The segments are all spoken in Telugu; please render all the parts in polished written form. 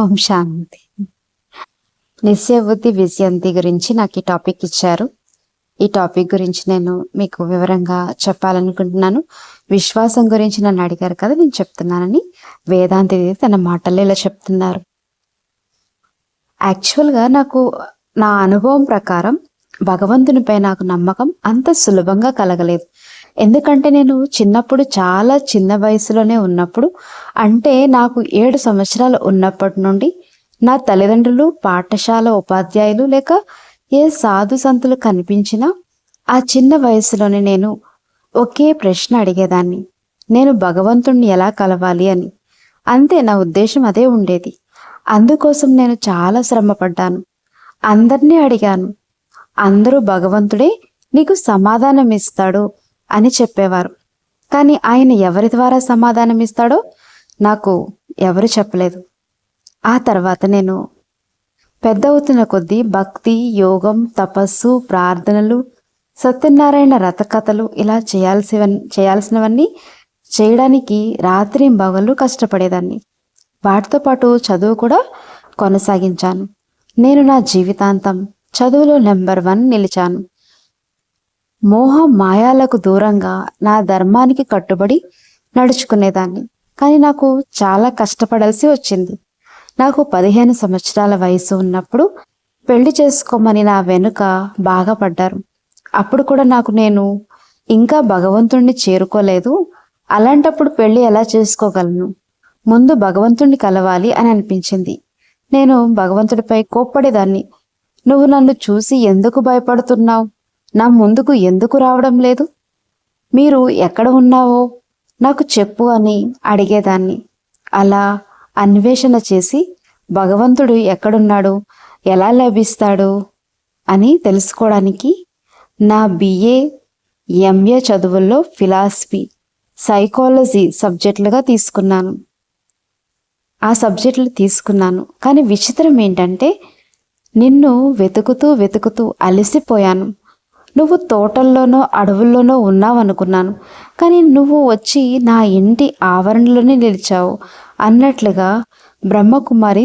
ఓం శాంతి. నిశ్చయబుద్ధి విజయంతి గురించి నాకు ఈ టాపిక్ ఇచ్చారు. ఈ టాపిక్ గురించి నేను మీకు వివరంగా చెప్పాలనుకుంటున్నాను. విశ్వాసం గురించి నన్ను అడిగారు కదా, నేను చెప్తున్నానని వేదాంతి తన మాటల్లో ఇలా చెప్తున్నారు. యాక్చువల్గా నాకు నా అనుభవం ప్రకారం భగవంతునిపై నాకు నమ్మకం అంత సులభంగా కలగలేదు. ఎందుకంటే నేను చిన్నప్పుడు చాలా చిన్న వయసులోనే ఉన్నప్పుడు, అంటే నాకు 7 సంవత్సరాలు ఉన్నప్పటి నుండి నా తల్లిదండ్రులు, పాఠశాల ఉపాధ్యాయులు లేక ఏ సాధు సంతులు కనిపించినా ఆ చిన్న వయసులోనే నేను ఒకే ప్రశ్న అడిగేదాన్ని, నేను భగవంతుణ్ణి ఎలా కలవాలి అని. అంతే, నా ఉద్దేశం అదే ఉండేది. అందుకోసం నేను చాలా శ్రమపడ్డాను. అందరినీ అడిగాను. అందరూ భగవంతుడే నీకు సమాధానం ఇస్తాడు అని చెప్పేవారు. కానీ ఆయన ఎవరి ద్వారా సమాధానం ఇస్తాడో నాకు ఎవరు చెప్పలేదు. ఆ తర్వాత నేను పెద్ద అవుతున్న కొద్దీ భక్తి, యోగం, తపస్సు, ప్రార్థనలు, సత్యనారాయణ రథకథలు ఇలా చేయాల్సినవన్నీ చేయడానికి రాత్రింబగళ్ళు కష్టపడేదాన్ని. వాటితో పాటు చదువు కూడా కొనసాగించాను. నేను నా జీవితాంతం చదువులో నెంబర్ 1 నిలిచాను. మోహ మాయాలకు దూరంగా నా ధర్మానికి కట్టుబడి నడుచుకునేదాన్ని. కానీ నాకు చాలా కష్టపడాల్సి వచ్చింది. నాకు 15 సంవత్సరాల వయసు ఉన్నప్పుడు పెళ్లి చేసుకోమని నా వెనుక బాగా పడ్డారు. అప్పుడు కూడా నేను ఇంకా భగవంతుణ్ణి చేరుకోలేదు. అలాంటప్పుడు పెళ్లి ఎలా చేసుకోగలను? ముందు భగవంతుణ్ణి కలవాలి అని అనిపించింది. నేను భగవంతుడిపై కోప్పడేదాన్ని. నువ్వు నన్ను చూసి ఎందుకు భయపడుతున్నావు? నా ముందుకు ఎందుకు రావడం లేదు? మీరు ఎక్కడ ఉన్నావో నాకు చెప్పు అని అడిగేదాన్ని. అలా అన్వేషణ చేసి భగవంతుడు ఎక్కడున్నాడు, ఎలా లభిస్తాడు అని తెలుసుకోవడానికి నా BA, MA చదువుల్లో ఫిలాసఫీ, సైకాలజీ సబ్జెక్టులుగా తీసుకున్నాను. ఆ సబ్జెక్టులు తీసుకున్నాను. కానీ విచిత్రం ఏంటంటే నిన్ను వెతుకుతూ అలసిపోయాను. నువ్వు తోటల్లోనో అడవుల్లోనో ఉన్నావనుకున్నాను. కానీ నువ్వు వచ్చి నా ఇంటి ఆవరణలోనే నిలిచావు అన్నట్లుగా బ్రహ్మకుమారి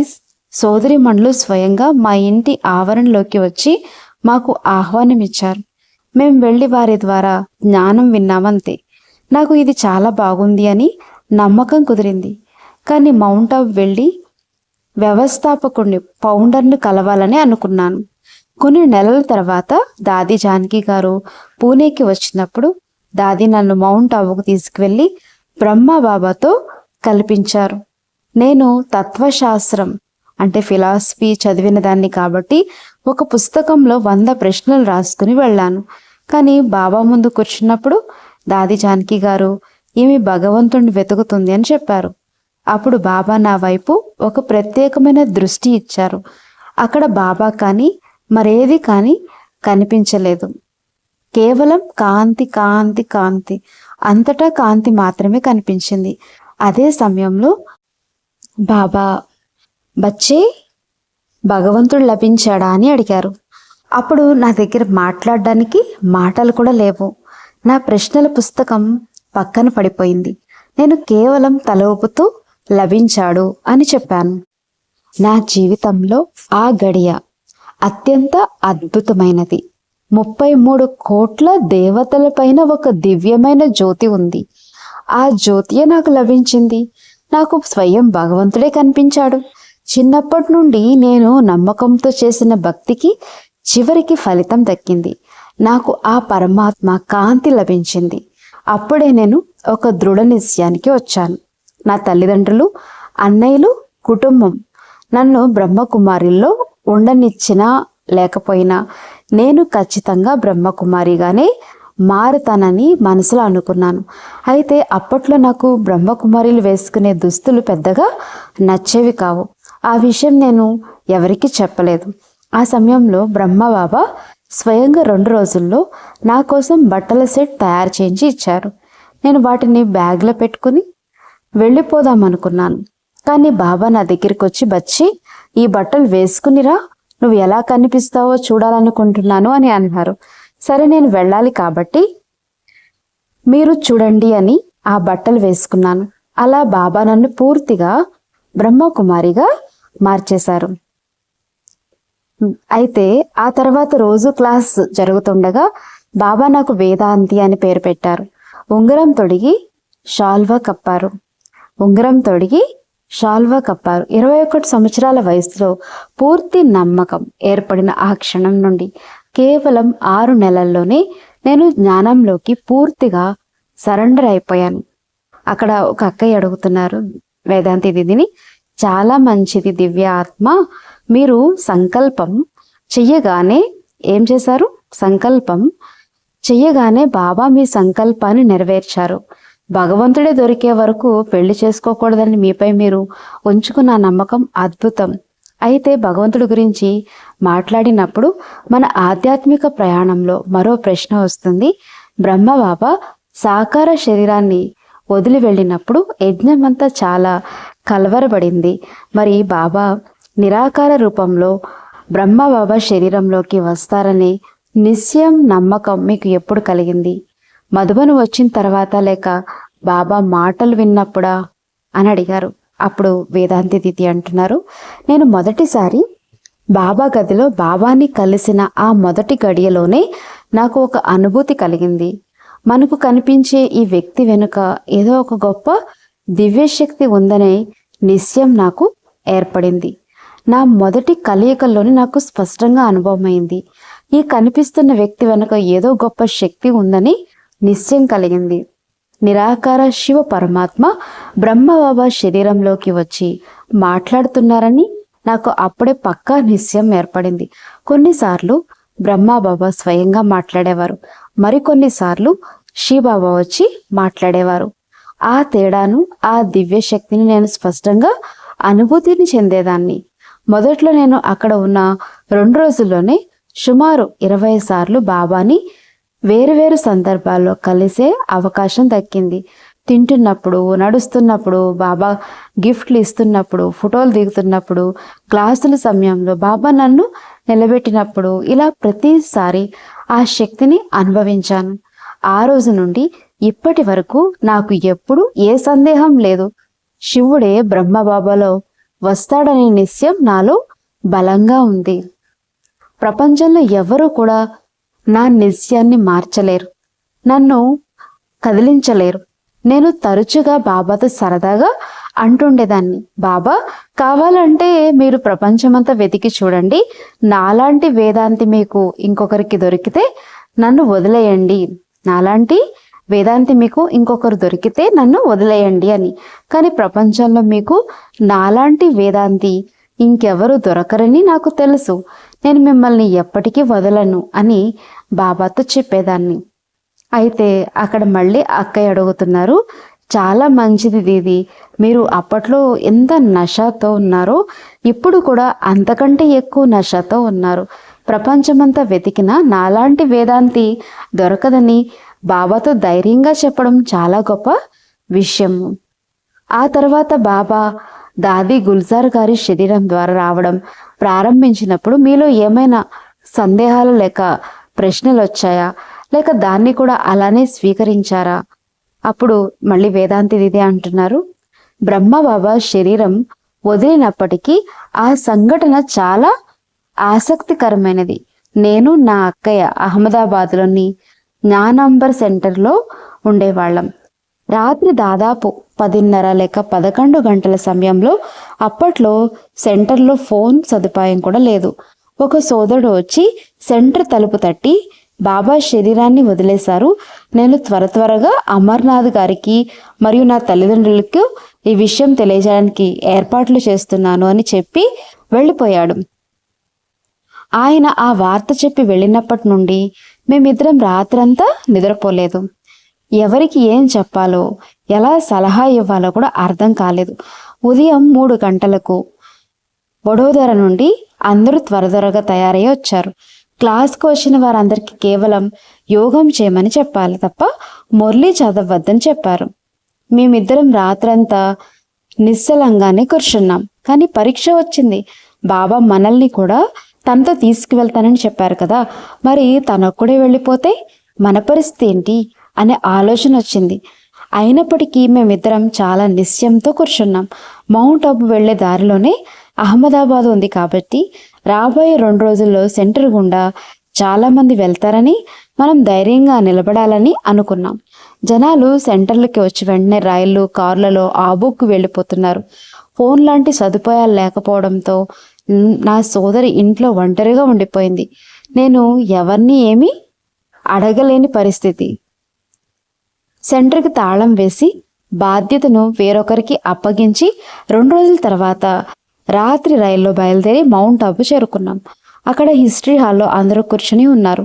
సోదరిమణులు స్వయంగా మా ఇంటి ఆవరణలోకి వచ్చి మాకు ఆహ్వానం ఇచ్చారు. మేము వెళ్ళి వారి ద్వారా జ్ఞానం విన్నామంతే. నాకు ఇది చాలా బాగుంది అని నమ్మకం కుదిరింది. కానీ మౌంట్ ఆబు వెళ్ళి వ్యవస్థాపకుడిని, ఫౌండర్ను కలవాలని అనుకున్నాను. కొన్ని నెలల తర్వాత దాది జానకి గారు పూణేకి వచ్చినప్పుడు దాది నన్ను మౌంట్ ఆబుకు తీసుకువెళ్ళి బ్రహ్మబాబాతో కల్పించారు. నేను తత్వశాస్త్రం అంటే ఫిలాసఫీ చదివిన దాన్ని కాబట్టి ఒక పుస్తకంలో 100 ప్రశ్నలు రాసుకుని వెళ్ళాను. కానీ బాబా ముందు కూర్చున్నప్పుడు దాది జానకి గారు ఈమె భగవంతుణ్ణి వెతుకుతుంది అని చెప్పారు. అప్పుడు బాబా నా వైపు ఒక ప్రత్యేకమైన దృష్టి ఇచ్చారు. అక్కడ బాబా కానీ మరేది కానీ కనిపించలేదు. కేవలం కాంతి కాంతి కాంతి, అంతటా కాంతి మాత్రమే కనిపించింది. అదే సమయంలో బాబా, బచ్చే భగవంతుడు లభించాడా అని అడిగారు. అప్పుడు నా దగ్గర మాట్లాడడానికి మాటలు కూడా లేవు. నా ప్రశ్నల పుస్తకం పక్కన పడిపోయింది. నేను కేవలం తల ఊపుతూ లభించాడు అని చెప్పాను. నా జీవితంలో ఆ గడియ అత్యంత అద్భుతమైనది. 33 కోట్ల దేవతల పైన ఒక దివ్యమైన జ్యోతి ఉంది. ఆ జ్యోతియే నాకు లభించింది. నాకు స్వయం భగవంతుడే కనిపించాడు. చిన్నప్పటి నుండి నేను నమ్మకంతో చేసిన భక్తికి చివరికి ఫలితం దక్కింది. నాకు ఆ పరమాత్మ కాంతి లభించింది. అప్పుడే నేను ఒక దృఢ నిశ్చయానికి వచ్చాను. నా తల్లిదండ్రులు, అన్నయ్యలు, కుటుంబం నన్ను బ్రహ్మకుమారిలో ఉండనిచ్చినా లేకపోయినా నేను ఖచ్చితంగా బ్రహ్మకుమారిగానే మారుతానని మనసులో అనుకున్నాను. అయితే అప్పట్లో నాకు బ్రహ్మకుమారిలు వేసుకునే దుస్తులు పెద్దగా నచ్చేవి కావు. ఆ విషయం నేను ఎవరికి చెప్పలేదు. ఆ సమయంలో బ్రహ్మబాబా స్వయంగా 2 రోజుల్లో నా కోసం బట్టల సెట్ తయారు చేయించి ఇచ్చారు. నేను వాటిని బ్యాగ్లో పెట్టుకుని వెళ్ళిపోదాం అనుకున్నాను. కానీ బాబా నా దగ్గరికి వచ్చి, బచ్చి ఈ బట్టలు వేసుకునిరా, నువ్వు ఎలా కనిపిస్తావో చూడాలనుకుంటున్నాను అని అన్నారు. సరే, నేను వెళ్ళాలి కాబట్టి మీరు చూడండి అని ఆ బట్టలు వేసుకున్నాను. అలా బాబా నన్ను పూర్తిగా బ్రహ్మకుమారిగా మార్చేశారు. అయితే ఆ తర్వాత రోజు క్లాస్ జరుగుతుండగా బాబా నాకు వేదాంతి అని పేరు పెట్టారు. ఉంగరం తొడిగి షాల్వా కప్పారు. 21 సంవత్సరాల వయసులో పూర్తి నమ్మకం ఏర్పడిన ఆ క్షణం నుండి కేవలం 6 నెలల్లోనే నేను జ్ఞానంలోకి పూర్తిగా సరెండర్ అయిపోయాను. అక్కడ ఒక అక్కయ్య అడుగుతున్నారు వేదాంతి దీదిని, చాలా మంచిది దివ్య ఆత్మ, మీరు సంకల్పం చెయ్యగానే ఏం చేశారు? సంకల్పం చెయ్యగానే బాబా మీ సంకల్పాన్ని నెరవేర్చారు. భగవంతుడే దొరికే వరకు పెళ్లి చేసుకోకూడదని మీపై మీరు ఉంచుకున్న నమ్మకం అద్భుతం. అయితే భగవంతుడి గురించి మాట్లాడినప్పుడు మన ఆధ్యాత్మిక ప్రయాణంలో మరో ప్రశ్న వస్తుంది. బ్రహ్మబాబా సాకార శరీరాన్ని వదిలి వెళ్ళినప్పుడు యజ్ఞమంతా చాలా కలవరబడింది. మరి బాబా నిరాకార రూపంలో బ్రహ్మబాబా శరీరంలోకి వస్తారనే నిశ్చయం నమ్మకం మీకు ఎప్పుడు కలిగింది? మధుబను వచ్చిన తర్వాత లేక బాబా మాటలు విన్నప్పుడా అని అడిగారు. అప్పుడు వేదాంతి దీది అంటున్నారు, నేను మొదటిసారి బాబా గదిలో బాబాని కలిసిన ఆ మొదటి గడియలోనే నాకు ఒక అనుభూతి కలిగింది. మనకు కనిపించే ఈ వ్యక్తి వెనుక ఏదో ఒక గొప్ప దివ్యశక్తి ఉందనే నిశ్చయం నాకు ఏర్పడింది. నా మొదటి కలయికల్లోనే నాకు స్పష్టంగా అనుభవమైంది. ఈ కనిపిస్తున్న వ్యక్తి వెనుక ఏదో గొప్ప శక్తి ఉందని నిశ్చయం కలిగింది. నిరాకార శివ పరమాత్మ బ్రహ్మబాబా శరీరంలోకి వచ్చి మాట్లాడుతున్నారని నాకు అప్పుడే పక్కా నిశ్చయం ఏర్పడింది. కొన్నిసార్లు బ్రహ్మబాబా స్వయంగా మాట్లాడేవారు, మరికొన్నిసార్లు శివబాబా వచ్చి మాట్లాడేవారు. ఆ తేడాను, ఆ దివ్య శక్తిని నేను స్పష్టంగా అనుభూతిని చెందేదాన్ని. మొదట్లో నేను అక్కడ ఉన్న 2 రోజుల్లోనే సుమారు 20 సార్లు బాబాని వేరువేరు సందర్భాల్లో కలిసే అవకాశం దక్కింది. తింటున్నప్పుడు, నడుస్తున్నప్పుడు, బాబా గిఫ్ట్లు ఇస్తున్నప్పుడు, ఫోటోలు దిగుతున్నప్పుడు, క్లాసుల సమయంలో బాబా నన్ను నిలబెట్టినప్పుడు, ఇలా ప్రతిసారి ఆ శక్తిని అనుభవించాను. ఆ రోజు నుండి ఇప్పటి వరకు నాకు ఎప్పుడు ఏ సందేహం లేదు. శివుడే బ్రహ్మబాబాలో వస్తాడనే నిశ్చయం నాలో బలంగా ఉంది. ప్రపంచంలో ఎవరు కూడా నా నిశ్చయాన్ని మార్చలేరు, నన్ను కదిలించలేరు. నేను తరచుగా బాబాతో సరదాగా అంటుండేదాన్ని, బాబా కావాలంటే మీరు ప్రపంచమంతా వెతికి చూడండి, నాలాంటి వేదాంతి మీకు ఇంకొకరికి దొరికితే నన్ను వదిలేయండి, నాలాంటి వేదాంతి మీకు ఇంకొకరు దొరికితే నన్ను వదిలేయండి అని. కానీ ప్రపంచంలో మీకు నాలాంటి వేదాంతి ఇంకెవరు దొరకరని నాకు తెలుసు. నేను మిమ్మల్ని ఎప్పటికీ వదలను అని బాబాతో చెప్పేదాన్ని. అయితే అక్కడ మళ్ళీ అక్కయ్య అడుగుతున్నారు, చాలా మంచిది దీది, మీరు అప్పట్లో ఎంత నషతో ఉన్నారో ఇప్పుడు కూడా అంతకంటే ఎక్కువ నషతో ఉన్నారు. ప్రపంచమంతా వెతికినా నాలాంటి వేదాంతి దొరకదని బాబాతో ధైర్యంగా చెప్పడం చాలా గొప్ప విషయము. ఆ తర్వాత బాబా దాది గుల్జార్ గారి శరీరం ద్వారా రావడం ప్రారంభించినప్పుడు మీలో ఏమైనా సందేహాలు లేక ప్రశ్నలు వచ్చాయా, లేక దాన్ని కూడా అలానే స్వీకరించారా? అప్పుడు మళ్ళీ వేదాంతి దీది అంటున్నారు, బ్రహ్మబాబా శరీరం వదిలినప్పటికీ ఆ సంఘటన చాలా ఆసక్తికరమైనది. నేను నా అక్కయ్య అహ్మదాబాద్లోని జ్ఞానంబర్ సెంటర్లో ఉండేవాళ్ళం. రాత్రి దాదాపు 10:30 లేక 11 గంటల సమయంలో, అప్పట్లో సెంటర్లో ఫోన్ సదుపాయం కూడా లేదు, ఒక సోదరుడు వచ్చి సెంటర్ తలుపు తట్టి బాబా శరీరాన్ని వదిలేశారు, నేను త్వరగా అమర్నాథ్ గారికి మరియు నా తల్లిదండ్రులకు ఈ విషయం తెలియజేయడానికి ఏర్పాట్లు చేస్తున్నాను అని చెప్పి వెళ్ళిపోయాడు. ఆయన ఆ వార్త చెప్పి వెళ్ళినప్పటి నుండి మేమిద్దరం రాత్రంతా నిద్రపోలేదు. ఎవరికి ఏం చెప్పాలో, ఎలా సలహా ఇవ్వాలో కూడా అర్థం కాలేదు. ఉదయం 3 గంటలకు వడోదర నుండి అందరూ త్వరగా తయారై వచ్చారు. క్లాస్కి వచ్చిన వారందరికీ కేవలం యోగం చేయమని చెప్పాలి తప్ప మురళి చదవద్దని చెప్పారు. మేమిద్దరం రాత్రంతా నిశ్చలంగానే కూర్చున్నాం. కానీ పరీక్ష వచ్చింది. బాబా మనల్ని కూడా తనతో తీసుకువెళ్తానని చెప్పారు కదా, మరి తనొక్కడే వెళ్ళిపోతే మన పరిస్థితి ఏంటి అనే ఆలోచన వచ్చింది. అయినప్పటికీ మేమిద్దరం చాలా నిశ్చయంతో కూర్చున్నాం. మౌంట్ అబు వెళ్లే దారిలోనే అహ్మదాబాద్ ఉంది కాబట్టి రాబోయే 2 రోజుల్లో సెంటర్ గుండా చాలామంది వెళ్తారని, మనం ధైర్యంగా నిలబడాలని అనుకున్నాం. జనాలు సెంటర్లకి వచ్చి వెంటనే రైళ్ళు, కార్లలో ఆబుక్కు వెళ్ళిపోతున్నారు. ఫోన్ లాంటి సదుపాయాలు లేకపోవడంతో నా సోదరి ఇంట్లో ఒంటరిగా ఉండిపోయింది. నేను ఎవరిని ఏమీ అడగలేని పరిస్థితి. సెంటర్కి తాళం వేసి బాధ్యతను వేరొకరికి అప్పగించి 2 రోజుల తర్వాత రాత్రి రైల్లో బయలుదేరి మౌంట్ ఆబు చేరుకున్నాం. అక్కడ హిస్టరీ హాల్లో అందరూ కూర్చుని ఉన్నారు.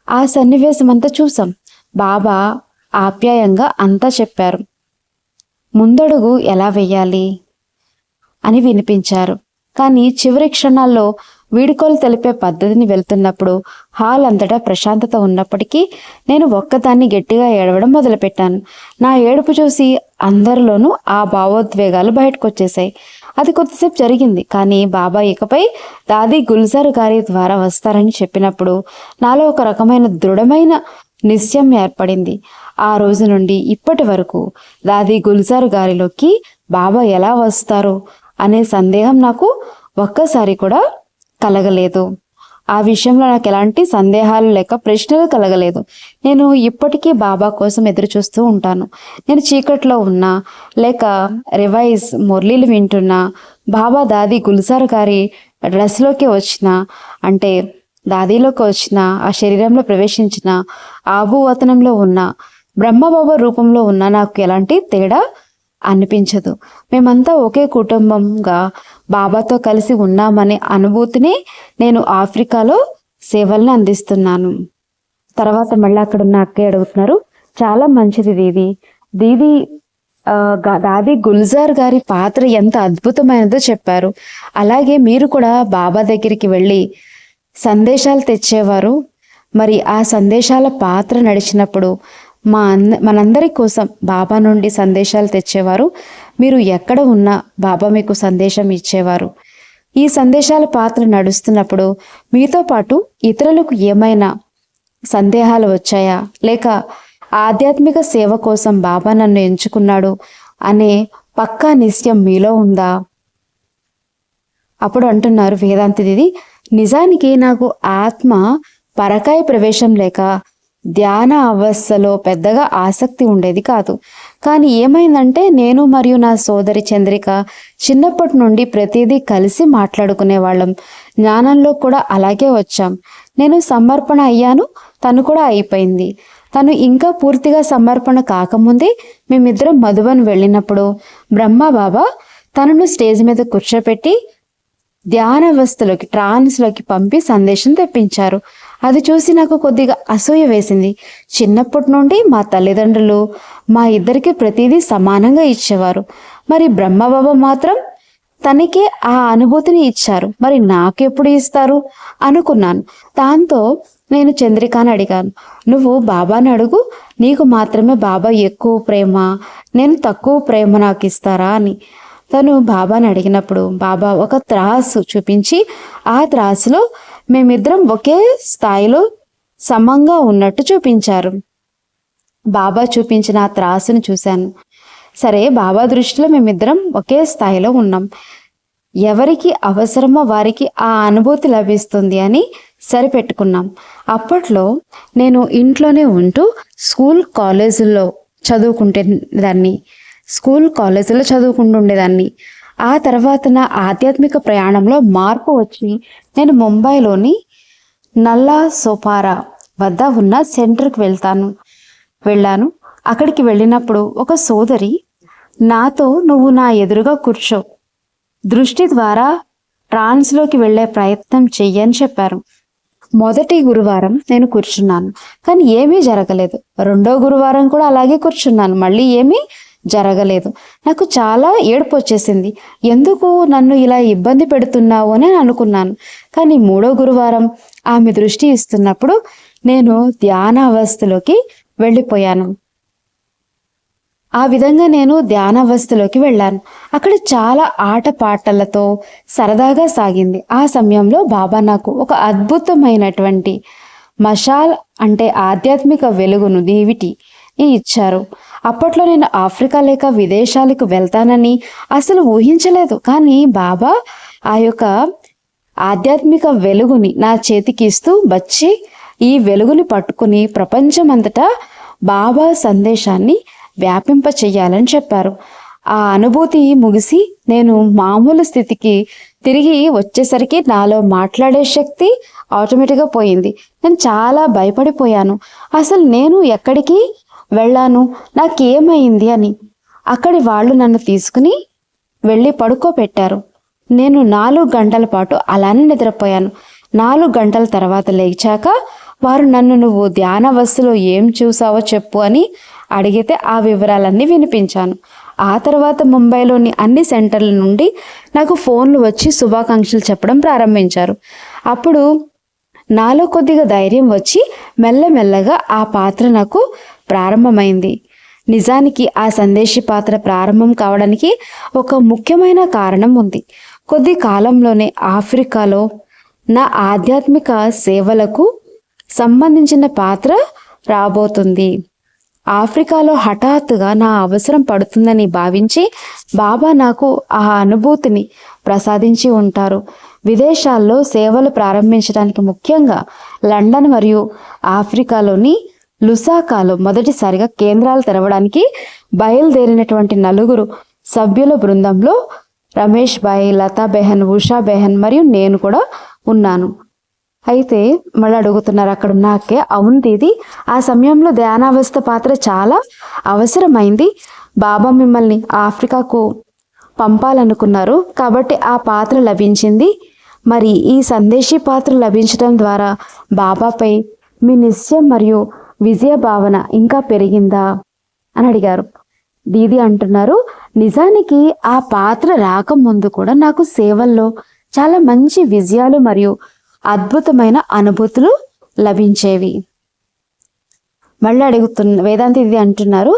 ఆ సన్నివేశం అంతా చూసాం. బాబా ఆప్యాయంగా అంతా చెప్పారు. ముందడుగు ఎలా వెయ్యాలి అని వినిపించారు. కానీ చివరి క్షణాల్లో వీడుకోలు తెలిపే పద్ధతిని వెళ్తున్నప్పుడు హాల్ అంతటా ప్రశాంతత ఉన్నప్పటికీ నేను ఒక్కదాన్ని గట్టిగా ఏడవడం మొదలుపెట్టాను. నా ఏడుపు చూసి అందరిలోనూ ఆ భావోద్వేగాలు బయటకు వచ్చేసాయి. అది కొద్దిసేపు జరిగింది. కానీ బాబా ఇకపై దాది గుల్జార్ గారి ద్వారా వస్తారని చెప్పినప్పుడు నాలో ఒక రకమైన దృఢమైన నిశ్చయం ఏర్పడింది. ఆ రోజు నుండి ఇప్పటి వరకు దాది గుల్జార్ గారిలోకి బాబా ఎలా వస్తారు అనే సందేహం నాకు ఒక్కసారి కూడా కలగలేదు. ఆ విషయంలో నాకు ఎలాంటి సందేహాలు లేక ప్రశ్నలు కలగలేదు. నేను ఇప్పటికీ బాబా కోసం ఎదురు చూస్తూ ఉంటాను. నేను చీకట్లో ఉన్నా లేక రివైజ్ మురళీలు వింటున్నా, బాబా దాది గుల్జార్ గారి డ్రెస్లోకి వచ్చిన, అంటే దాదిలోకి వచ్చిన, ఆ శరీరంలో ప్రవేశించిన, ఆభువతనంలో ఉన్న, బ్రహ్మబాబా రూపంలో ఉన్న నాకు ఎలాంటి తేడా అనిపించదు. మేమంతా ఒకే కుటుంబంగా బాబాతో కలిసి ఉన్నామనే అనుభూతిని నేను ఆఫ్రికాలో సేవల్ని అందిస్తున్నాను. తర్వాత మళ్ళీ అక్కడ ఉన్న అక్కయ్య అడుగుతున్నారు, చాలా మంచిది దీది. దీది దాది గుల్జార్ గారి పాత్ర ఎంత అద్భుతమైనదో చెప్పారు. అలాగే మీరు కూడా బాబా దగ్గరికి వెళ్ళి సందేశాలు తెచ్చేవారు. మరి ఆ సందేశాల పాత్ర నడిచినప్పుడు మనందరి కోసం బాబా నుండి సందేశాలు తెచ్చేవారు. మీరు ఎక్కడ ఉన్నా బాబా మీకు సందేశం ఇచ్చేవారు. ఈ సందేశాల పాత్ర నడుస్తున్నప్పుడు మీతో పాటు ఇతరులకు ఏమైనా సందేహాలు వచ్చాయా, లేక ఆధ్యాత్మిక సేవ కోసం బాబా నన్ను ఎంచుకున్నాడు అనే పక్కా నిశ్చయం మీలో ఉందా? అప్పుడు అంటున్నారు వేదాంతి దీది, నిజానికి నాకు ఆత్మ పరకాయ ప్రవేశం లేక ధ్యాన అవస్థలో పెద్దగా ఆసక్తి ఉండేది కాదు. కానీ ఏమైందంటే నేను మరియు నా సోదరి చంద్రిక చిన్నప్పటి నుండి ప్రతిదీ కలిసి మాట్లాడుకునే వాళ్ళం. జ్ఞానంలో కూడా అలాగే వచ్చాం. నేను సమర్పణ అయ్యాను, తను కూడా అయిపోయింది. తను ఇంకా పూర్తిగా సమర్పణ కాకముందే మేమిద్దరం మధుబన్ వెళ్ళినప్పుడు బ్రహ్మ బాబా తనను స్టేజ్ మీద కూర్చోపెట్టి ధ్యానవస్థలోకి, ట్రాన్స్లోకి పంపి సందేశం తెప్పించారు. అది చూసి నాకు కొద్దిగా అసూయ వేసింది. చిన్నప్పటి నుండి మా తల్లిదండ్రులు మా ఇద్దరికి ప్రతిదీ సమానంగా ఇచ్చేవారు. మరి బ్రహ్మబాబా మాత్రం తనకే ఆ అనుభూతిని ఇచ్చారు. మరి నాకు ఎప్పుడు ఇస్తారు అనుకున్నాను. దాంతో నేను చంద్రికాని అడిగాను, నువ్వు బాబాని అడుగు, నీకు మాత్రమే బాబా ఎక్కువ ప్రేమ, నేను తక్కువ ప్రేమ నాకు ఇస్తారా అని. తను బాబాని అడిగినప్పుడు బాబా ఒక త్రాసు చూపించి ఆ త్రాసులో మేమిద్దరం ఒకే స్థాయిలో సమంగా ఉన్నట్టు చూపించారు. బాబా చూపించిన ఆ త్రాసును చూశాను. సరే, బాబా దృష్టిలో మేమిద్దరం ఒకే స్థాయిలో ఉన్నాం. ఎవరికి అవసరమో వారికి ఆ అనుభూతి లభిస్తుంది అని సరిపెట్టుకున్నాం. అప్పట్లో నేను ఇంట్లోనే ఉంటూ స్కూల్ కాలేజీలో చదువుకుంటుండేదాన్ని. ఆ తర్వాత నా ఆధ్యాత్మిక ప్రయాణంలో మార్పు వచ్చి నేను ముంబైలోని నల్లా సోపారా వద్ద ఉన్న సెంటర్కి వెళ్ళాను. అక్కడికి వెళ్ళినప్పుడు ఒక సోదరి నాతో, నువ్వు నా ఎదురుగా కూర్చో, దృష్టి ద్వారా ట్రాన్స్లోకి వెళ్ళే ప్రయత్నం చెయ్యని చెప్పారు. మొదటి గురువారం నేను కూర్చున్నాను, కానీ ఏమీ జరగలేదు. 2వ గురువారం కూడా అలాగే కూర్చున్నాను, మళ్ళీ ఏమీ జరగలేదు. నాకు చాలా ఏడుపు వచ్చేసింది. ఎందుకు నన్ను ఇలా ఇబ్బంది పెడుతున్నావు అని అనుకున్నాను. కానీ 3వ గురువారం ఆమె దృష్టి ఇస్తున్నప్పుడు నేను ధ్యాన అవస్థలోకి వెళ్ళిపోయాను. ఆ విధంగా నేను ధ్యానావస్థలోకి వెళ్ళాను. అక్కడ చాలా ఆటపాటలతో సరదాగా సాగింది. ఆ సమయంలో బాబా నాకు ఒక అద్భుతమైనటువంటి మషాల్, అంటే ఆధ్యాత్మిక వెలుగును, దీవిటి ఇచ్చారు. అప్పట్లో నేను ఆఫ్రికా లేక విదేశాలకు వెళ్తానని అసలు ఊహించలేదు. కానీ బాబా ఆ యొక్క ఆధ్యాత్మిక వెలుగుని నా చేతికి ఇస్తూ వచ్చి ఈ వెలుగుని పట్టుకుని ప్రపంచమంతటా బాబా సందేశాన్ని వ్యాపింప చెయ్యాలని చెప్పారు. ఆ అనుభూతి ముగిసి నేను మామూలు స్థితికి తిరిగి వచ్చేసరికి నాలో మాట్లాడే శక్తి ఆటోమేటిక్గా పోయింది. నేను చాలా భయపడిపోయాను. అసలు నేను ఎక్కడికి వెళ్ళాను, నాకేమైంది అని. అక్కడి వాళ్ళు నన్ను తీసుకుని వెళ్ళి పడుకోబెట్టారు. నేను 4 గంటల పాటు అలానే నిద్రపోయాను. 4 గంటల తర్వాత లేచాక వారు నన్ను నువ్వు ధ్యానావస్థలో ఏం చూసావో చెప్పు అని అడిగితే ఆ వివరాలన్నీ వినిపించాను. ఆ తర్వాత ముంబైలోని అన్ని సెంటర్ల నుండి నాకు ఫోన్లు వచ్చి శుభాకాంక్షలు చెప్పడం ప్రారంభించారు. అప్పుడు నాలో కొద్దిగా ధైర్యం వచ్చి మెల్లమెల్లగా ఆ పాత్ర నాకు ప్రారంభమైంది. నిజానికి ఆ సందేశీ పాత్ర ప్రారంభం కావడానికి ఒక ముఖ్యమైన కారణం ఉంది. కొద్ది కాలంలోనే ఆఫ్రికాలో నా ఆధ్యాత్మిక సేవలకు సంబంధించిన పాత్ర రాబోతుంది. ఆఫ్రికాలో హఠాత్తుగా నా అవసరం పడుతుందని భావించి బాబా నాకు ఆ అనుభూతిని ప్రసాదించి ఉంటారు. విదేశాల్లో సేవలు ప్రారంభించడానికి ముఖ్యంగా లండన్ మరియు ఆఫ్రికాలోని లుసాకాలో మొదటిసారిగా కేంద్రాలు తెరవడానికి బయలుదేరినటువంటి 4 సభ్యుల బృందంలో రమేష్ భాయ్, లతా బెహన్, ఉషా బెహన్ మరియు నేను కూడా ఉన్నాను. అయితే మళ్ళీ అడుగుతున్నారు అక్కడ నాకే. అవును దీది, ఆ సమయంలో ధ్యానావస్థ పాత్ర చాలా అవసరమైంది. బాబా మిమ్మల్ని ఆఫ్రికాకు పంపాలనుకున్నారు కాబట్టి ఆ పాత్ర లభించింది. మరి ఈ సందేశీ పాత్ర లభించడం ద్వారా బాబాపై మీ నిశ్చయం మరియు విజయ భావన ఇంకా పెరిగిందా అని అడిగారు. దీది అంటున్నారు, నిజానికి ఆ పాత్ర రాకముందు కూడా నాకు సేవల్లో చాలా మంచి విజయాలు మరియు అద్భుతమైన అనుభూతులు లభించేవి. మళ్ళీ వేదాంతి ఇది అంటున్నారు,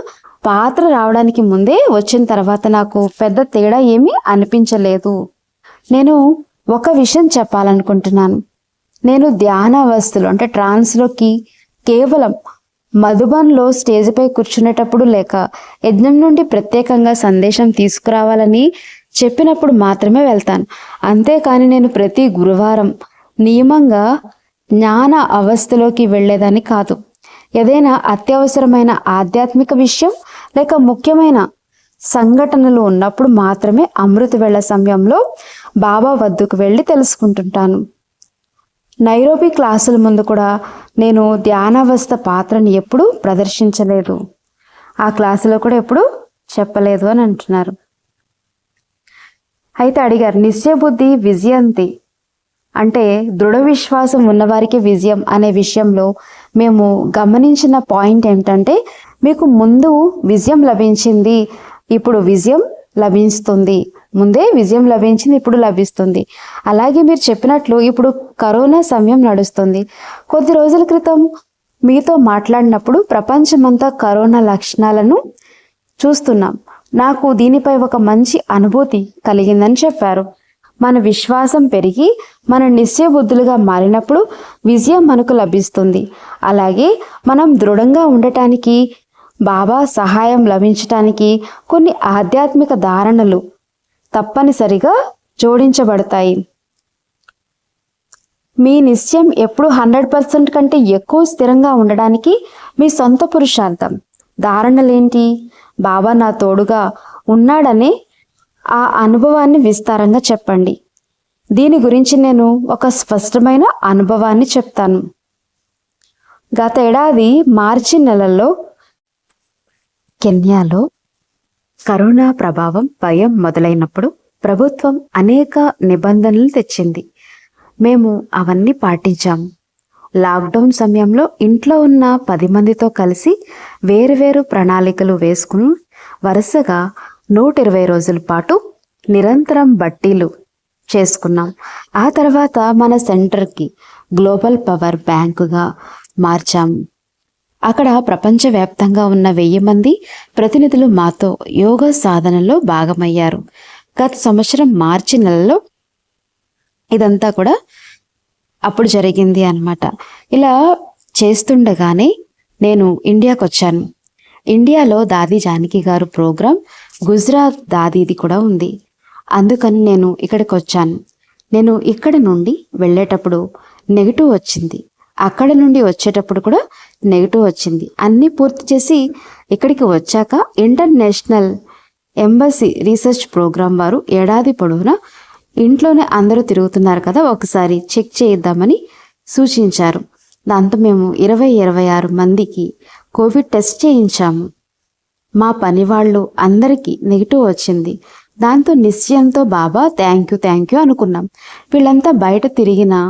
పాత్ర రావడానికి ముందే వచ్చిన తర్వాత నాకు పెద్ద తేడా ఏమీ అనిపించలేదు. నేను ఒక విషయం చెప్పాలనుకుంటున్నాను. నేను ధ్యానావస్థలు అంటే ట్రాన్స్లోకి కేవలం మధుబన్లో స్టేజ్పై కూర్చునేటప్పుడు లేక యజ్ఞం నుండి ప్రత్యేకంగా సందేశం తీసుకురావాలని చెప్పినప్పుడు మాత్రమే వెళ్తాను. అంతేకాని నేను ప్రతి గురువారం నియమంగా జ్ఞాన అవస్థలోకి వెళ్ళేదాన్ని కాదు. ఏదైనా అత్యవసరమైన ఆధ్యాత్మిక విషయం లేక ముఖ్యమైన సంఘటనలు ఉన్నప్పుడు మాత్రమే అమృత వేళ సమయంలో బాబా వద్దకు వెళ్ళి తెలుసుకుంటుంటాను. నైరోబీ క్లాసుల ముందు కూడా నేను ధ్యానావస్థ పాత్రని ఎప్పుడూ ప్రదర్శించలేదు. ఆ క్లాసులో కూడా ఎప్పుడు చెప్పలేదు అని అంటున్నారు. అయితే అడిగారు, నిశ్చయబుద్ధి విజయంతి అంటే దృఢ విశ్వాసం ఉన్నవారికి విజయం అనే విషయంలో మేము గమనించిన పాయింట్ ఏమిటంటే, మీకు ముందు విజయం లభించింది, ఇప్పుడు విజయం లభిస్తుంది. ముందే విజయం లభించింది, ఇప్పుడు లభిస్తుంది. అలాగే మీరు చెప్పినట్లు ఇప్పుడు కరోనా సమయం నడుస్తుంది. కొద్ది రోజుల క్రితం మీతో మాట్లాడినప్పుడు ప్రపంచమంతా కరోనా లక్షణాలను చూస్తున్నాం. నాకు దీనిపై ఒక మంచి అనుభూతి కలిగిందని చెప్పారు. మన విశ్వాసం పెరిగి మన నిశ్చయబుద్ధులుగా మారినప్పుడు విజయం మనకు లభిస్తుంది. అలాగే మనం దృఢంగా ఉండటానికి, బాబా సహాయం లభించటానికి కొన్ని ఆధ్యాత్మిక ధారణలు తప్పనిసరిగా జోడించబడతాయి. మీ నిశ్చయం ఎప్పుడు 100% కంటే ఎక్కువ స్థిరంగా ఉండడానికి మీ సొంత పురుషార్థం ధారణలేంటి? బాబా నా తోడుగా ఉన్నాడనే ఆ అనుభవాన్ని విస్తారంగా చెప్పండి. దీని గురించి నేను ఒక స్పష్టమైన అనుభవాన్ని చెప్తాను. గత ఏడాది మార్చి నెలలో కెన్యాలో కరోనా ప్రభావం భయం మొదలైనప్పుడు ప్రభుత్వం అనేక నిబంధనలు తెచ్చింది. మేము అవన్నీ పాటించాము. లాక్డౌన్ సమయంలో ఇంట్లో ఉన్న 10 మందితో కలిసి వేరువేరు ప్రణాళికలు వేసుకుని వరుసగా 120 రోజుల పాటు నిరంతరం బట్టీలు చేసుకున్నాం. ఆ తర్వాత మన సెంటర్కి గ్లోబల్ పవర్ బ్యాంకుగా మార్చాము. అక్కడ ప్రపంచవ్యాప్తంగా ఉన్న 1000 మంది ప్రతినిధులు మాతో యోగా సాధనలో భాగమయ్యారు. గత సంవత్సరం మార్చి నెలలో ఇదంతా కూడా అప్పుడు జరిగింది అన్నమాట. ఇలా చేస్తుండగానే నేను ఇండియాకు వచ్చాను. ఇండియాలో దాది జానకి గారు ప్రోగ్రాం, గుజరాత్ దాదీది కూడా ఉంది. అందుకని నేను ఇక్కడికి వచ్చాను. నేను ఇక్కడ నుండి వెళ్ళేటప్పుడు నెగిటివ్ వచ్చింది, అక్కడ నుండి వచ్చేటప్పుడు కూడా నెగిటివ్ వచ్చింది. అన్నీ పూర్తి చేసి ఇక్కడికి వచ్చాక ఇంటర్నేషనల్ ఎంబసీ రీసెర్చ్ ప్రోగ్రాం వారు ఏడాది పొడవునా ఇంట్లోనే అందరూ తిరుగుతున్నారు కదా, ఒకసారి చెక్ చేయిద్దామని సూచించారు. దాంతో మేము 26 మందికి కోవిడ్ టెస్ట్ చేయించాము. మా పని వాళ్ళు అందరికీ నెగిటివ్ వచ్చింది. దాంతో నిశ్చయంతో బాబా థ్యాంక్ యూ అనుకున్నాం. వీళ్ళంతా బయట తిరిగినా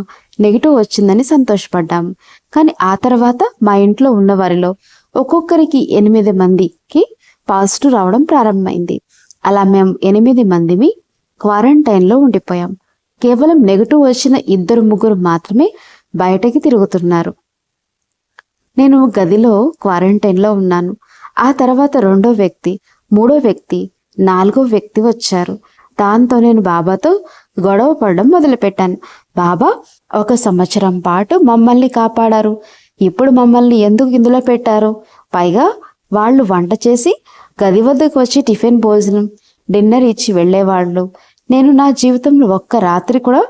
నెగిటివ్ వచ్చిందని సంతోషపడ్డాము. కానీ ఆ తర్వాత మా ఇంట్లో ఉన్న వారిలో ఒక్కొక్కరికి 8 మందికి పాజిటివ్ రావడం ప్రారంభమైంది. అలా మేము 8 మందిమి క్వారంటైన్లో ఉండిపోయాం. కేవలం నెగిటివ్ వచ్చిన 2-3 మాత్రమే బయటకి తిరుగుతున్నారు. నేను గదిలో క్వారంటైన్లో ఉన్నాను. ఆ తర్వాత 2వ వ్యక్తి, 3వ వ్యక్తి, 4వ వ్యక్తి వచ్చారు. దాంతో నేను బాబాతో గొడవ పడడం మొదలుపెట్టాను. బాబా 1 సంవత్సరం పాటు మమ్మల్ని కాపాడారు, ఇప్పుడు మమ్మల్ని ఎందుకు ఇందులో పెట్టారు? పైగా వాళ్ళు వంట చేసి గది వద్దకు వచ్చి టిఫిన్ భోజనం డిన్నర్ ఇచ్చి వెళ్ళేవాళ్ళు. నేను నా జీవితంలో ఒక్క రాత్రి కూడా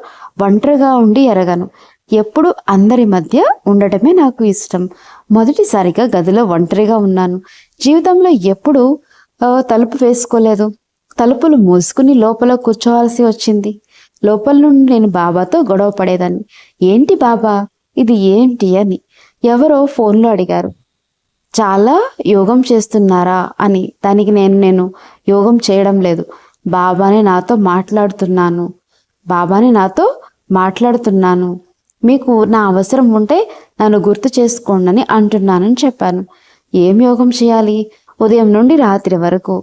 ఒంటరిగా ఉండి ఎరగను. ఎప్పుడు అందరి మధ్య ఉండటమే నాకు ఇష్టం. మొదటిసారిగా గదిలో ఒంటరిగా ఉన్నాను. జీవితంలో ఎప్పుడు తలుపు వేసుకోలేదు. తలుపులు మూసుకుని లోపల కూర్చోవాల్సి వచ్చింది. లోపల నుండి నేను బాబాతో గొడవ పడేదాన్ని. ఏంటి బాబా ఇది ఏంటి అని ఎవరో ఫోన్లో అడిగారు. చాలా యోగం చేస్తున్నారా అని. దానికి నేను యోగం చేయడం లేదు, బాబానే నాతో మాట్లాడుతున్నాను, మీకు నా అవసరం ఉంటే నన్ను గుర్తు చేసుకోండి అని అంటున్నానని చెప్పాను. ఏం యోగం చేయాలి? ఉదయం నుండి రాత్రి వరకు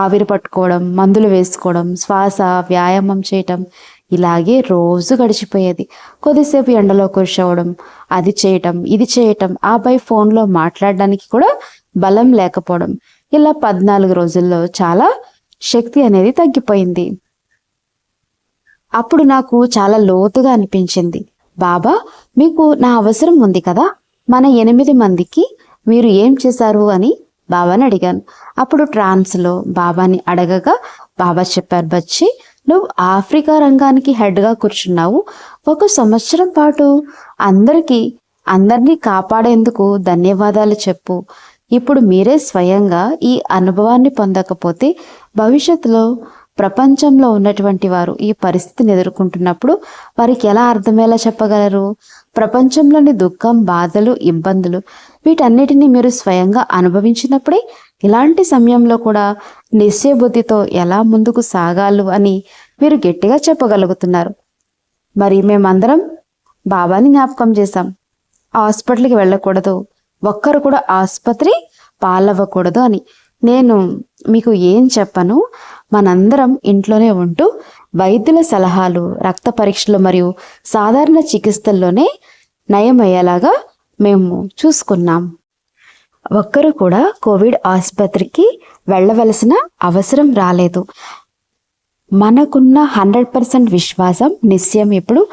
ఆవిరి పట్టుకోవడం, మందులు వేసుకోవడం, శ్వాస వ్యాయామం చేయటం, ఇలాగే రోజు గడిచిపోయేది. కొద్దిసేపు ఎండలో కూర్చోవడం, అది చేయటం ఇది చేయటం, ఆపై ఫోన్లో మాట్లాడడానికి కూడా బలం లేకపోవడం. ఇలా 14 రోజుల్లో చాలా శక్తి అనేది తగ్గిపోయింది. అప్పుడు నాకు చాలా లోతుగా అనిపించింది. బాబా మీకు నా అవసరం ఉంది కదా, మన 8 మందికి మీరు ఏం చేశారు అని బాబాని అడిగాను. అప్పుడు ట్రాన్స్లో బాబాని అడగగా బాబా చెప్పారు, బచ్చి నువ్వు ఆఫ్రికా రంగానికి హెడ్గా కూర్చున్నావు. 1 సంవత్సరం పాటు అందరినీ కాపాడేందుకు ధన్యవాదాలు చెప్పు. ఇప్పుడు మీరే స్వయంగా ఈ అనుభవాన్ని పొందకపోతే భవిష్యత్తులో ప్రపంచంలో ఉన్నటువంటి వారు ఈ పరిస్థితిని ఎదుర్కొంటున్నప్పుడు వారికి ఎలా అర్థమయ్యేలా చెప్పగలరు? ప్రపంచంలోని దుఃఖం, బాధలు, ఇబ్బందులు వీటన్నిటిని మీరు స్వయంగా అనుభవించినప్పుడే ఇలాంటి సమయంలో కూడా నిశ్చయబుద్ధితో ఎలా ముందుకు సాగాలి అని మీరు గట్టిగా చెప్పగలుగుతున్నారు. మరి మేమందరం బాబాని జ్ఞాపకం చేశాం. హాస్పిటల్కి వెళ్ళకూడదు, ఒక్కరు కూడా ఆసుపత్రి పాలవ్వకూడదు అని. నేను మీకు ఏం చెప్పను, మనందరం ఇంట్లోనే ఉంటూ వైద్యుల సలహాలు, రక్త పరీక్షలు మరియు సాధారణ చికిత్సల్లోనే నయమయ్యేలాగా మేము చూసుకున్నాం. ఒక్కరు కూడా కోవిడ్ ఆసుపత్రికి వెళ్ళవలసిన అవసరం రాలేదు. మనకున్న 100% విశ్వాసం, నిశ్చయం ఇప్పుడు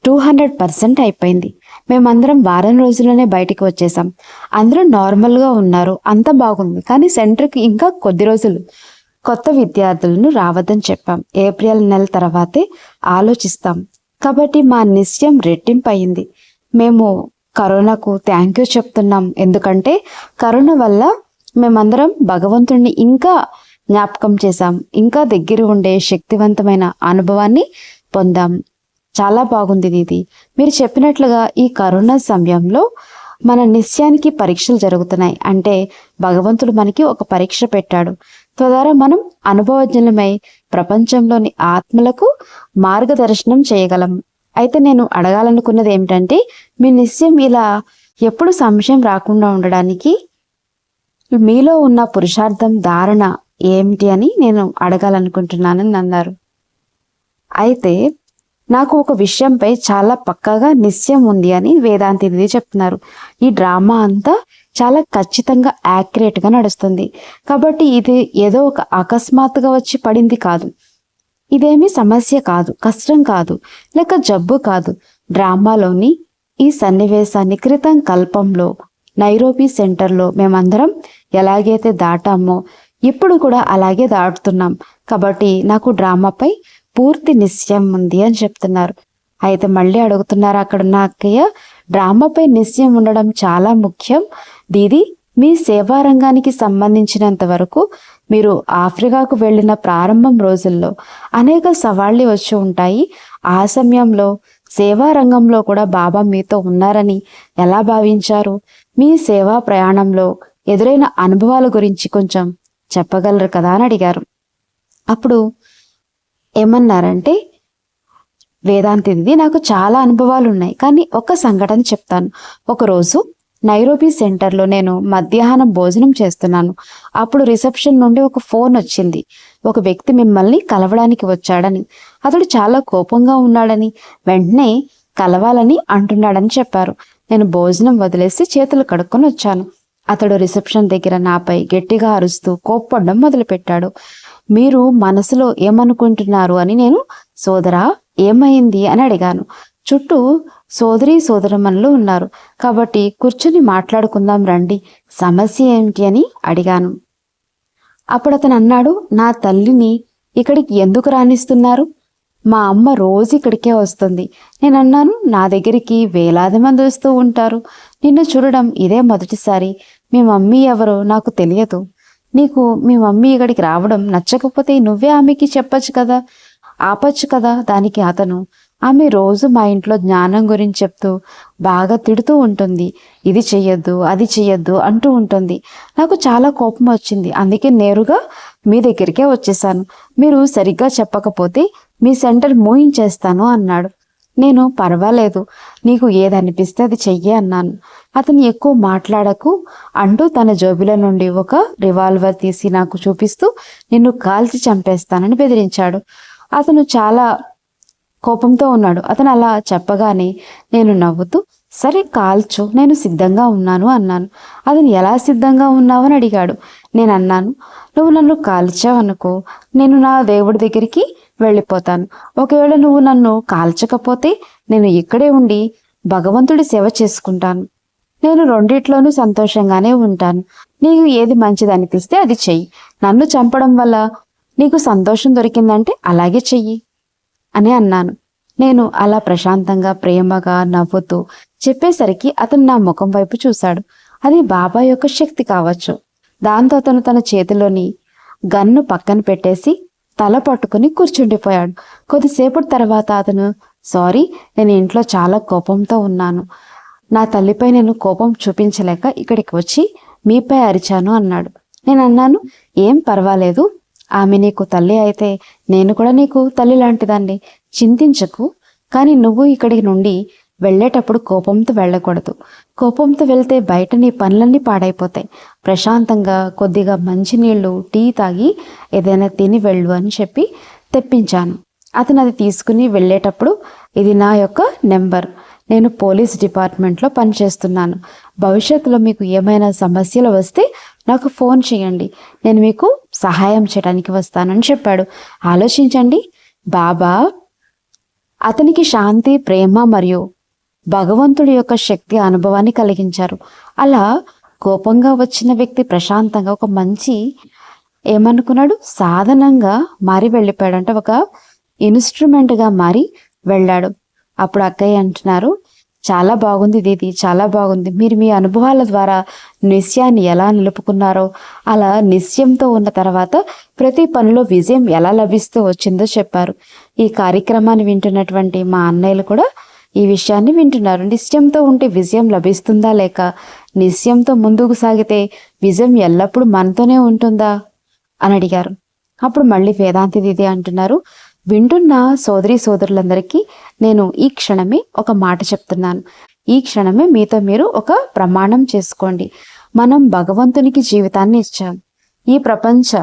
200% అయిపోయింది. మేమందరం వారం రోజుల్లోనే బయటికి వచ్చేసాం. అందరూ నార్మల్గా ఉన్నారు, అంత బాగుంది. కానీ సెంటర్కి ఇంకా కొద్ది రోజులు. కొత్త విద్యార్థులను రావద్దని చెప్పాం. ఏప్రిల్ నెల తర్వాతే ఆలోచిస్తాం. కాబట్టి మా నిశ్చయం రెట్టింపు అయింది. మేము కరోనాకు థ్యాంక్ యూ చెప్తున్నాం. ఎందుకంటే కరోనా వల్ల మేమందరం భగవంతుడిని ఇంకా జ్ఞాపకం చేశాం, ఇంకా దగ్గర ఉండే శక్తివంతమైన అనుభవాన్ని పొందాం. చాలా బాగుంది ఇది. మీరు చెప్పినట్లుగా ఈ కరోనా సమయంలో మన నిశ్చయానికి పరీక్షలు జరుగుతున్నాయి. అంటే భగవంతుడు మనకి ఒక పరీక్ష పెట్టాడు. తద్వారా మనం అనుభవజ్ఞులమై ప్రపంచంలోని ఆత్మలకు మార్గదర్శనం చేయగలం. అయితే నేను అడగాలనుకున్నది ఏమిటంటే, మీ నిశ్చయం ఇలా ఎప్పుడు సంశయం రాకుండా ఉండడానికి మీలో ఉన్న పురుషార్థం, ధారణ ఏమిటి అని నేను అడగాలనుకుంటున్నానని అన్నారు. అయితే నాకు ఒక విషయంపై చాలా పక్కాగా నిశ్చయం ఉంది అని వేదాంతి ఇది చెప్తున్నారు. ఈ డ్రామా అంతా చాలా ఖచ్చితంగా యాక్యురేట్గా నడుస్తుంది. కాబట్టి ఇది ఏదో ఒక అకస్మాత్తుగా వచ్చి పడింది కాదు. ఇదేమీ సమస్య కాదు, కష్టం కాదు, లేక జబ్బు కాదు. డ్రామాలోని ఈ సన్నివేశాన్ని క్రితం కల్పంలో నైరోబీ సెంటర్లో మేమందరం ఎలాగైతే దాటామో ఇప్పుడు కూడా అలాగే దాటుతున్నాం. కాబట్టి నాకు డ్రామాపై పూర్తి నిశ్చయం ఉంది అని చెప్తున్నారు. అయితే మళ్ళీ అడుగుతున్నారు అక్కడున్న అక్కయ్య, డ్రామాపై నిశ్చయం ఉండడం చాలా ముఖ్యం దీది. మీ సేవా రంగానికి సంబంధించినంత వరకు మీరు ఆఫ్రికాకు వెళ్ళిన ప్రారంభం రోజుల్లో అనేక సవాళ్లు వచ్చి ఉంటాయి. ఆ సమయంలో సేవా రంగంలో కూడా బాబా మీతో ఉన్నారని ఎలా భావించారు? మీ సేవా ప్రయాణంలో ఎదురైన అనుభవాల గురించి కొంచెం చెప్పగలరు కదా అని అడిగారు. అప్పుడు ఏమన్నారంటే, వేదాంతిది, నాకు చాలా అనుభవాలు ఉన్నాయి, కానీ ఒక సంఘటన చెప్తాను. ఒకరోజు నైరోబీ సెంటర్లో నేను మధ్యాహ్నం భోజనం చేస్తున్నాను. అప్పుడు రిసెప్షన్ నుండి ఒక ఫోన్ వచ్చింది. ఒక వ్యక్తి మిమ్మల్ని కలవడానికి వచ్చాడని, అతడు చాలా కోపంగా ఉన్నాడని, వెంటనే కలవాలని అంటున్నాడని చెప్పారు. నేను భోజనం వదిలేసి చేతులు కడుక్కొని వచ్చాను. అతడు రిసెప్షన్ దగ్గర నాపై గట్టిగా అరుస్తూ కోప్పడడం మొదలుపెట్టాడు. మీరు మనసులో ఏమనుకుంటున్నారు అని నేను, సోదరా ఏమైంది అని అడిగాను. చుట్టూ సోదరీ సోదరమణులు ఉన్నారు, కాబట్టి కూర్చుని మాట్లాడుకుందాం రండి, సమస్య ఏమిటి అని అడిగాను. అప్పుడు అతను అన్నాడు, నా తల్లిని ఇక్కడికి ఎందుకు రాణిస్తున్నారు? మా అమ్మ రోజు ఇక్కడికే వస్తుంది. నేను అన్నాను, నా దగ్గరికి వేలాది మంది వస్తూ ఉంటారు, నిన్ను చూడడం ఇదే మొదటిసారి. మీ మమ్మీ ఎవరో నాకు తెలియదు. నీకు మీ మమ్మీ ఇక్కడికి రావడం నచ్చకపోతే నువ్వే ఆమెకి చెప్పచ్చు కదా, ఆపచ్చు కదా. దానికి అతను, ఆమె రోజు మా ఇంట్లో జ్ఞానం గురించి చెప్తూ బాగా తిడుతూ ఉంటుంది, ఇది చెయ్యొద్దు అది చెయ్యొద్దు అంటూ ఉంటుంది. నాకు చాలా కోపం వచ్చింది, అందుకే నేరుగా మీ దగ్గరికే వచ్చేసాను. మీరు సరిగ్గా చెప్పకపోతే మీ సెంటర్ మూయించేస్తాను అన్నాడు. నేను, పర్వాలేదు, నీకు ఏదనిపిస్తే అది చెయ్యి అన్నాను. అతను, ఎక్కువ మాట్లాడకు అంటూ తన జోబిలో నుండి ఒక రివాల్వర్ తీసి నాకు చూపిస్తూ నిన్ను కాల్చి చంపేస్తానని బెదిరించాడు. అతను చాలా కోపంతో ఉన్నాడు. అతను అలా చెప్పగానే నేను నవ్వుతూ, సరే కాల్చు, నేను సిద్ధంగా ఉన్నాను అన్నాను. అతను, ఎలా సిద్ధంగా ఉన్నావు అని అడిగాడు. నేను అన్నాను, నువ్వు నన్ను కాల్చావనుకో, నేను నా దేవుడి దగ్గరికి వెళ్ళిపోతాను. ఒకవేళ నువ్వు నన్ను కాల్చకపోతే నేను ఇక్కడే ఉండి భగవంతుడి సేవ చేసుకుంటాను. నేను రెండిట్లోనూ సంతోషంగానే ఉంటాను. నీకు ఏది మంచిది అనిపిస్తే అది చెయ్యి. నన్ను చంపడం వల్ల నీకు సంతోషం దొరికిందంటే అలాగే చెయ్యి అని అన్నాను. నేను అలా ప్రశాంతంగా ప్రేమగా నవ్వుతూ చెప్పేసరికి అతను నా ముఖం వైపు చూశాడు. అది బాబా యొక్క శక్తి కావచ్చు. దాంతో అతను తన చేతిలోని గన్ను పక్కన పెట్టేసి తల పట్టుకుని కూర్చుండిపోయాడు. కొద్దిసేపటి తర్వాత అతను, సారీ, నేను ఇంట్లో చాలా కోపంతో ఉన్నాను. నా తల్లిపై నేను కోపం చూపించలేక ఇక్కడికి వచ్చి మీపై అరిచాను అన్నాడు. నేను అన్నాను, ఏం పర్వాలేదు, ఆమె నీకు తల్లి అయితే నేను కూడా నీకు తల్లి లాంటిదాన్ని, చింతించకు. కానీ నువ్వు ఇక్కడి నుండి వెళ్ళేటప్పుడు కోపంతో వెళ్ళకూడదు. కోపంతో వెళ్తే బయట నీ పనులన్నీ పాడైపోతాయి. ప్రశాంతంగా కొద్దిగా మంచినీళ్ళు, టీ తాగి ఏదైనా తిని వెళ్ళు అని చెప్పి తెప్పించాను. అతను అది తీసుకుని వెళ్ళేటప్పుడు, ఇది నా యొక్క నెంబర్, నేను పోలీస్ డిపార్ట్మెంట్లో పనిచేస్తున్నాను. భవిష్యత్తులో మీకు ఏమైనా సమస్యలు వస్తే నాకు ఫోన్ చేయండి, నేను మీకు సహాయం చేయడానికి వస్తానని చెప్పాడు. ఆలోచించండి, బాబా అతనికి శాంతి, ప్రేమ మరియు భగవంతుడి యొక్క శక్తి అనుభవాన్ని కలిగించారు. అలా కోపంగా వచ్చిన వ్యక్తి ప్రశాంతంగా ఒక మంచి ఏమనుకున్నాడు, సాధనంగా మారి వెళ్ళిపోయాడు. అంటే ఒక ఇన్స్ట్రుమెంట్గా మారి వెళ్ళాడు. అప్పుడు అక్కయ్య అంటున్నారు, చాలా బాగుంది దీది, చాలా బాగుంది. మీరు మీ అనుభవాల ద్వారా నిశ్చయాన్ని ఎలా నిలుపుకున్నారో, అలా నిశ్చయంతో ఉన్న తర్వాత ప్రతి పనిలో విజయం ఎలా లభిస్తూ వచ్చిందో చెప్పారు. ఈ కార్యక్రమాన్ని వింటున్నటువంటి మా అన్నయ్యలు కూడా ఈ విషయాన్ని వింటున్నారు. నిశ్చయంతో ఉంటే విజయం లభిస్తుందా, లేక నిశ్చయంతో ముందుకు సాగితే విజయం ఎల్లప్పుడూ మనతోనే ఉంటుందా అని అడిగారు. అప్పుడు మళ్ళీ వేదాంతి దీది అంటున్నారు, వింటున్న సోదరి సోదరులందరికీ నేను ఈ క్షణమే ఒక మాట చెప్తున్నాను. ఈ క్షణమే మీతో మీరు ఒక ప్రమాణం చేసుకోండి. మనం భగవంతునికి జీవితాన్ని ఇచ్చాం. ఈ ప్రపంచ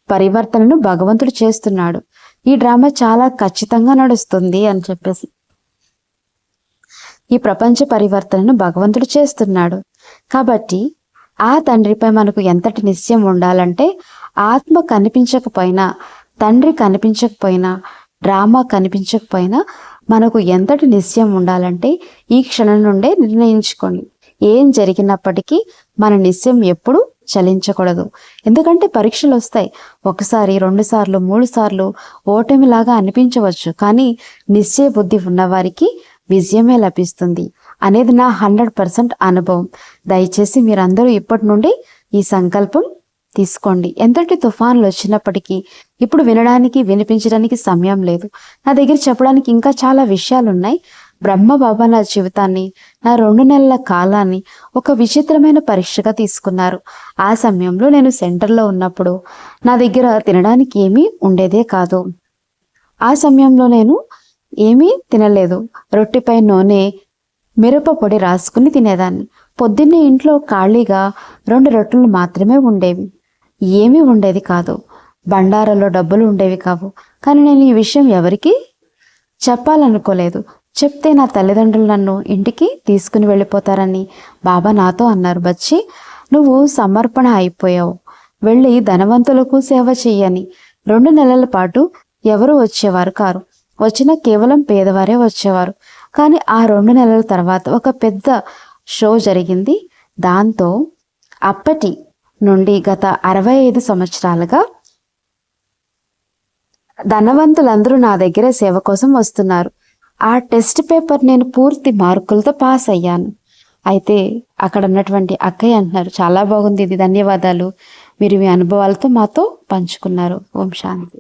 పరివర్తనను భగవంతుడు చేస్తున్నాడు. ఈ డ్రామా చాలా ఖచ్చితంగా నడుస్తుంది అని చెప్పేసి, ఈ ప్రపంచ పరివర్తనను భగవంతుడు చేస్తున్నాడు. కాబట్టి ఆ తండ్రిపై మనకు ఎంతటి నిశ్చయం ఉండాలంటే, ఆత్మ కనిపించకపోయినా, తండ్రి కనిపించకపోయినా, డ్రామా కనిపించకపోయినా మనకు ఎంతటి నిశ్చయం ఉండాలంటే, ఈ క్షణం నుండే నిర్ణయించుకోండి. ఏం జరిగినప్పటికీ మన నిశ్చయం ఎప్పుడు చలించకూడదు. ఎందుకంటే పరీక్షలు వస్తాయి. ఒకసారి, 2 సార్లు, 3 సార్లు ఓటమిలాగా అనిపించవచ్చు. కానీ నిశ్చయ బుద్ధి ఉన్నవారికి విజయమే లభిస్తుంది అనేది నా 100% అనుభవం. దయచేసి మీరందరూ ఇప్పటి నుండి ఈ సంకల్పం తీసుకోండి. ఎంతటి తుఫాన్లు వచ్చినప్పటికీ ఇప్పుడు వినడానికి, వినిపించడానికి సమయం లేదు. నా దగ్గర చెప్పడానికి ఇంకా చాలా విషయాలు ఉన్నాయి. బ్రహ్మబాబా నా జీవితాన్ని, నా 2 నెలల కాలాన్ని ఒక విచిత్రమైన పరీక్షగా తీసుకున్నారు. ఆ సమయంలో నేను సెంటర్లో ఉన్నప్పుడు నా దగ్గర తినడానికి ఏమీ ఉండేదే కాదు. ఆ సమయంలో నేను ఏమీ తినలేదు. రొట్టెపై నూనె, మిరప పొడి రాసుకుని తినేదాన్ని. పొద్దున్నే ఇంట్లో ఖాళీగా 2 రొట్టెలు మాత్రమే ఉండేవి. ఏమీ ఉండేది కాదు. బండారాలో డబ్బులు ఉండేవి కావు. కానీ నేను ఈ విషయం ఎవరికీ చెప్పాలనుకోలేదు. చెప్తే నా తల్లిదండ్రులు నన్ను ఇంటికి తీసుకుని వెళ్ళిపోతారని బాబా నాతో అన్నారు. బచ్చి, నువ్వు సమర్పణ అయిపోయావు, వెళ్ళి ధనవంతులకు సేవ చెయ్యని. 2 నెలల పాటు ఎవరు వచ్చేవారు కారు. వచ్చిన కేవలం పేదవారే వచ్చేవారు. కానీ ఆ 2 నెలల తర్వాత ఒక పెద్ద షో జరిగింది. దాంతో అప్పటి నుండి గత 65 సంవత్సరాలుగా ధనవంతులందరూ నా దగ్గర సేవ కోసం వస్తున్నారు. ఆ టెస్ట్ పేపర్ నేను పూర్తి మార్కులతో పాస్ అయ్యాను. అయితే అక్కడ ఉన్నటువంటి అక్కయ్య అంటున్నారు, చాలా బాగుంది ఇది, ధన్యవాదాలు, మీరు మీ అనుభవాలతో మాతో పంచుకున్నారు. ఓం శాంతి.